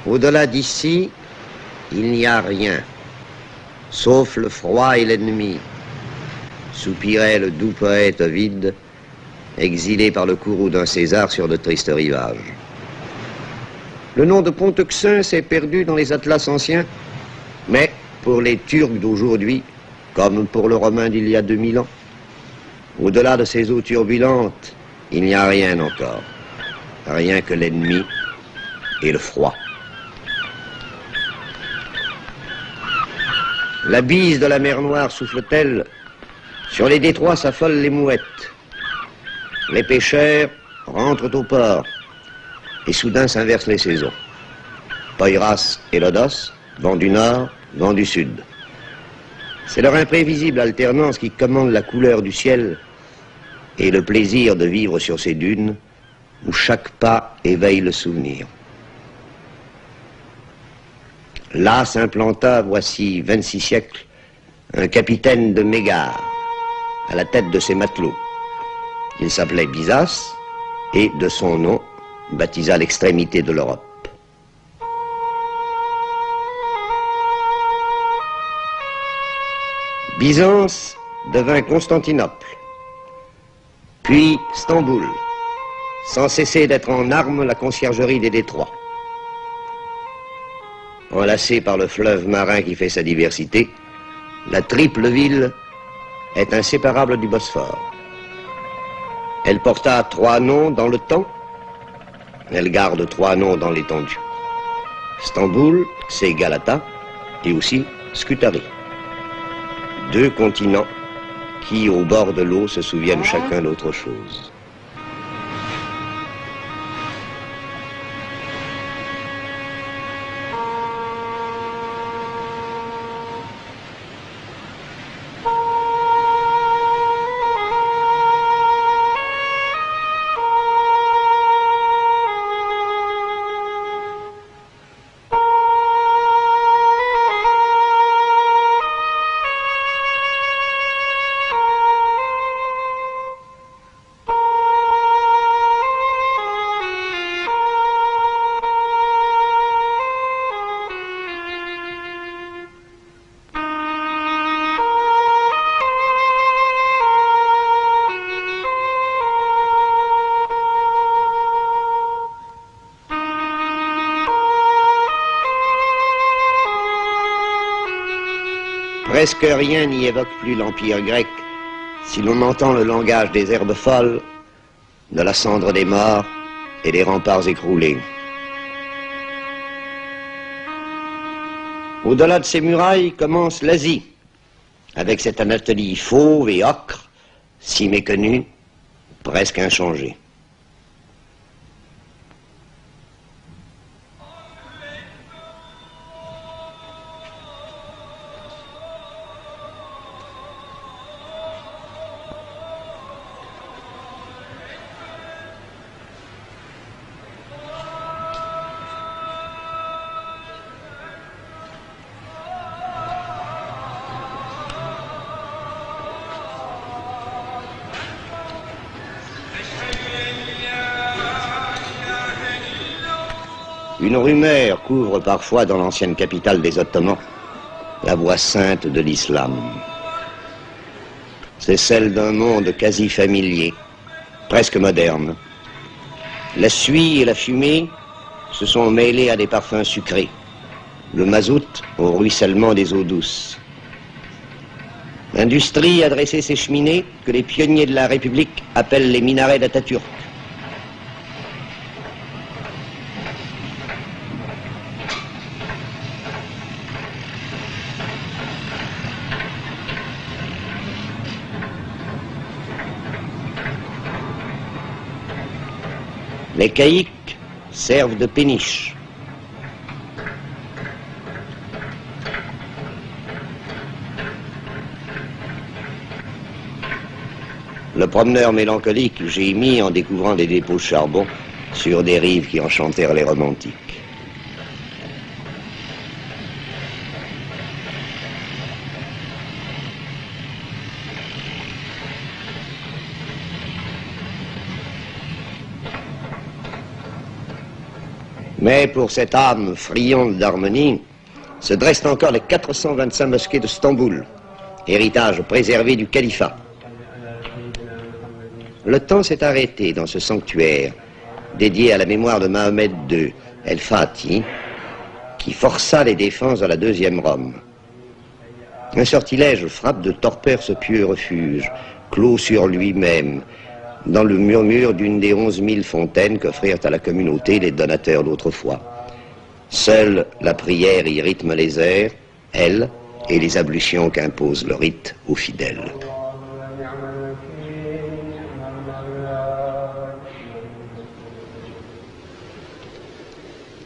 Au-delà d'ici, il n'y a rien, sauf le froid et l'ennemi, soupirait le doux poète Ovide, exilé par le courroux d'un César sur de tristes rivages. Le nom de Ponteuxin s'est perdu dans les atlas anciens, mais pour les Turcs d'aujourd'hui, comme pour le Romain d'il y a 2000 ans, au-delà de ces eaux turbulentes, il n'y a rien encore, rien que l'ennemi et le froid. La bise de la mer Noire souffle-t-elle? Sur les détroits s'affolent les mouettes. Les pêcheurs rentrent au port. Et soudain s'inversent les saisons. Poiras et Lodos, vent du nord, vent du sud. C'est leur imprévisible alternance qui commande la couleur du ciel et le plaisir de vivre sur ces dunes où chaque pas éveille le souvenir. Là s'implanta, voici 26 siècles, un capitaine de Mégare, à la tête de ses matelots. Il s'appelait Byzas, et de son nom, baptisa l'extrémité de l'Europe. Byzance devint Constantinople, puis Stamboul, sans cesser d'être en armes la conciergerie des détroits. Enlacée par le fleuve marin qui fait sa diversité, la triple ville est inséparable du Bosphore. Elle porta 3 noms dans le temps, elle garde 3 noms dans l'étendue. Stamboul, c'est Galata, et aussi Scutari. 2 continents qui, au bord de l'eau, se souviennent chacun d'autre chose. Presque rien n'y évoque plus l'Empire grec, si l'on entend le langage des herbes folles, de la cendre des morts et des remparts écroulés. Au-delà de ces murailles commence l'Asie, avec cette Anatolie fauve et ocre, si méconnue, presque inchangée. Une rumeur couvre parfois dans l'ancienne capitale des Ottomans la voix sainte de l'islam. C'est celle d'un monde quasi familier, presque moderne. La suie et la fumée se sont mêlées à des parfums sucrés, le mazout au ruissellement des eaux douces. L'industrie a dressé ses cheminées que les pionniers de la République appellent les minarets d'Atatürk. Les caïques servent de péniche. Le promeneur mélancolique gémit en découvrant des dépôts de charbon sur des rives qui enchantèrent les romantiques. Mais pour cette âme friande d'harmonie, se dressent encore les 425 mosquées de Stamboul, héritage préservé du califat. Le temps s'est arrêté dans ce sanctuaire, dédié à la mémoire de Mohamed II, El-Fatih, qui força les défenses de la deuxième Rome. Un sortilège frappe de torpeur ce pieux refuge, clos sur lui-même, dans le murmure d'une des 11 000 fontaines qu'offrirent à la communauté les donateurs d'autrefois. Seule la prière y rythme les airs, elle, et les ablutions qu'impose le rite aux fidèles.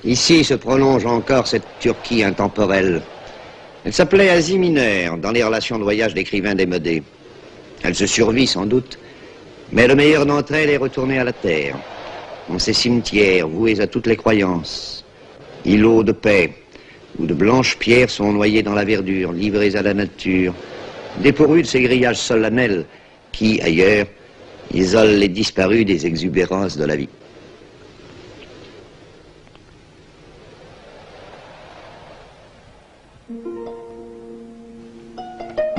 Ici se prolonge encore cette Turquie intemporelle. Elle s'appelait Asie mineure dans les relations de voyage d'écrivains démodés. Elle se survit sans doute, mais le meilleur d'entre elles est retourné à la terre, dans ces cimetières voués à toutes les croyances. Îlots de paix, où de blanches pierres sont noyées dans la verdure, livrées à la nature, dépourvues de ces grillages solennels qui, ailleurs, isolent les disparus des exubérances de la vie.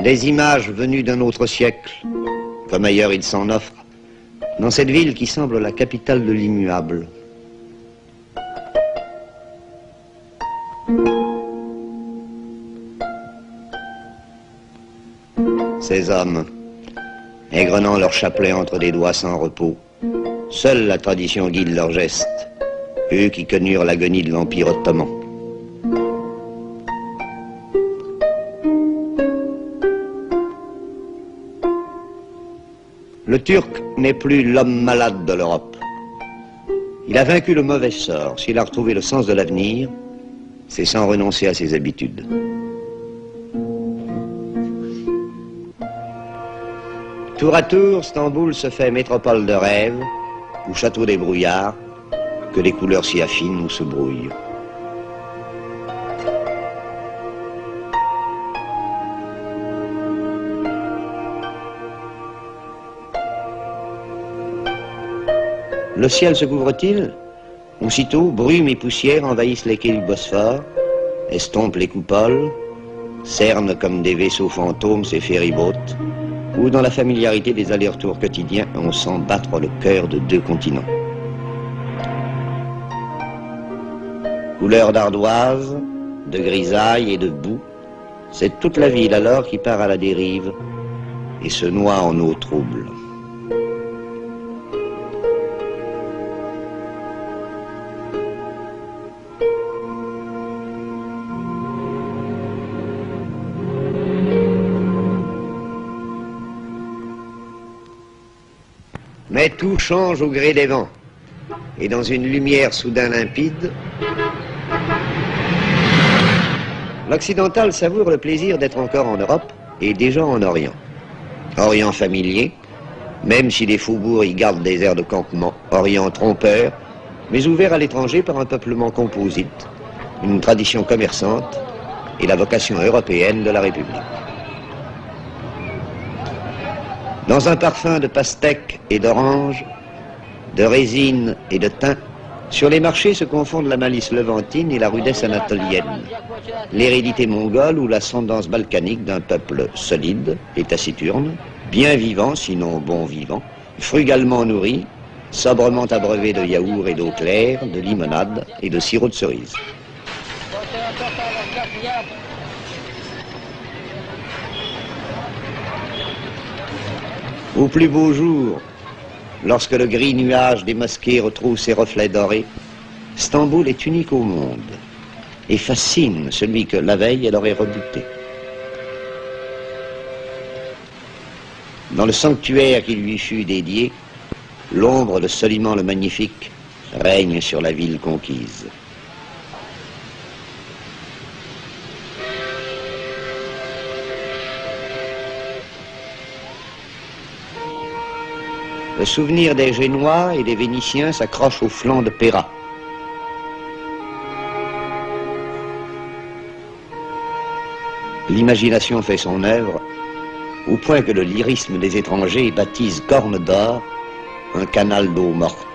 Des images venues d'un autre siècle, comme ailleurs il s'en offre, dans cette ville qui semble la capitale de l'immuable. Ces hommes, égrenant leur chapelet entre des doigts sans repos, seule la tradition guide leurs gestes, eux qui connurent l'agonie de l'Empire ottoman. Le Turc n'est plus l'homme malade de l'Europe. Il a vaincu le mauvais sort. S'il a retrouvé le sens de l'avenir, c'est sans renoncer à ses habitudes. Tour à tour, Stamboul se fait métropole de rêve, ou château des brouillards, que les couleurs s'y affinent ou se brouillent. Le ciel se couvre-t-il? Aussitôt, brume et poussière envahissent les quais du Bosphore, estompent les coupoles, cernent comme des vaisseaux fantômes ces ferry-boats, où dans la familiarité des allers-retours quotidiens, on sent battre le cœur de deux continents. Couleur d'ardoise, de grisaille et de boue, c'est toute la ville alors qui part à la dérive et se noie en eau trouble. Mais tout change au gré des vents. Et dans une lumière soudain limpide, l'occidental savoure le plaisir d'être encore en Europe et déjà en Orient. Orient familier, même si les faubourgs y gardent des airs de campement. Orient trompeur, mais ouvert à l'étranger par un peuplement composite, une tradition commerçante et la vocation européenne de la République. Dans un parfum de pastèque et d'orange, de résine et de thym, sur les marchés se confondent la malice levantine et la rudesse anatolienne, l'hérédité mongole ou l'ascendance balkanique d'un peuple solide et taciturne, bien vivant, sinon bon vivant, frugalement nourri, sobrement abreuvé de yaourt et d'eau claire, de limonade et de sirop de cerise. Au plus beau jour, lorsque le gris nuage des mosquées retrouve ses reflets dorés, Stamboul est unique au monde et fascine celui que la veille elle aurait rebuté. Dans le sanctuaire qui lui fut dédié, l'ombre de Soliman le Magnifique règne sur la ville conquise. Le souvenir des Génois et des Vénitiens s'accroche au flanc de Péra. L'imagination fait son œuvre, au point que le lyrisme des étrangers baptise Corne d'Or un canal d'eau morte.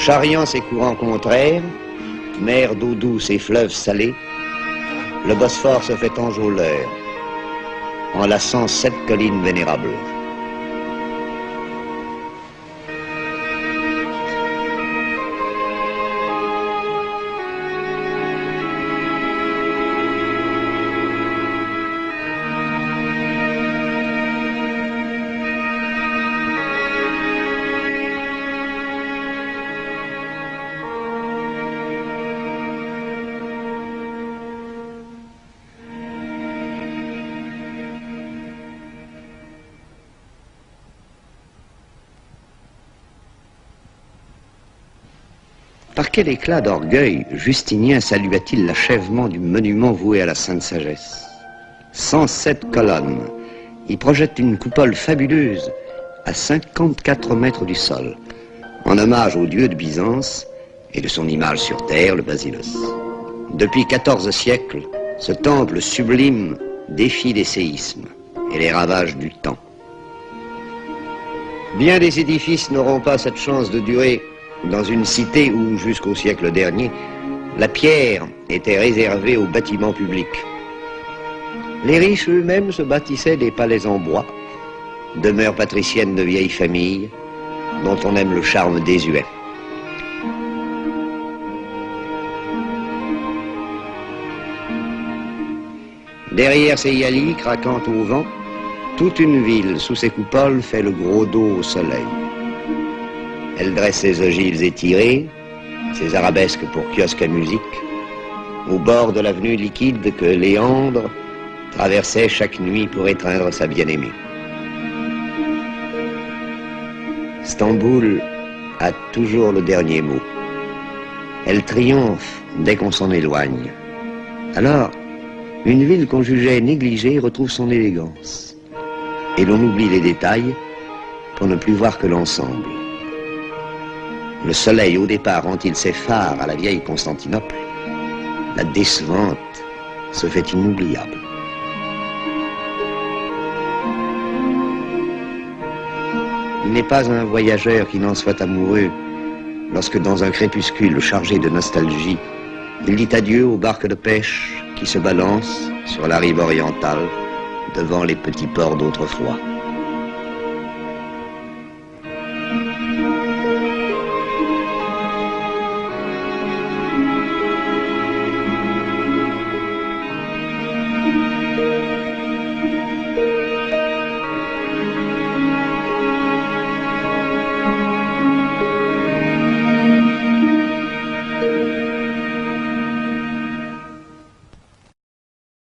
Charriant ses courants contraires, mer d'eau douce et fleuves salés, le Bosphore se fait enjôleur, enlaçant 7 collines vénérables. Par quel éclat d'orgueil Justinien salua-t-il l'achèvement du monument voué à la Sainte Sagesse. 107 colonnes. Il projette une coupole fabuleuse à 54 mètres du sol, en hommage au dieu de Byzance et de son image sur terre, le basilos. Depuis 14 siècles, ce temple sublime défie les séismes et les ravages du temps. Bien des édifices n'auront pas cette chance de durer dans une cité où, jusqu'au siècle dernier, la pierre était réservée aux bâtiments publics. Les riches eux-mêmes se bâtissaient des palais en bois, demeures patriciennes de vieilles familles, dont on aime le charme désuet. Derrière ces yalis craquant au vent, toute une ville sous ses coupoles fait le gros dos au soleil. Elle dresse ses ogives étirées, ses arabesques pour kiosques à musique, au bord de l'avenue liquide que Léandre traversait chaque nuit pour étreindre sa bien-aimée. Stamboul a toujours le dernier mot. Elle triomphe dès qu'on s'en éloigne. Alors, une ville qu'on jugeait négligée retrouve son élégance. Et l'on oublie les détails pour ne plus voir que l'ensemble. Le soleil, au départ, rend-il ses phares à la vieille Constantinople. La décevante se fait inoubliable. Il n'est pas un voyageur qui n'en soit amoureux lorsque, dans un crépuscule chargé de nostalgie, il dit adieu aux barques de pêche qui se balancent sur la rive orientale devant les petits ports d'autrefois.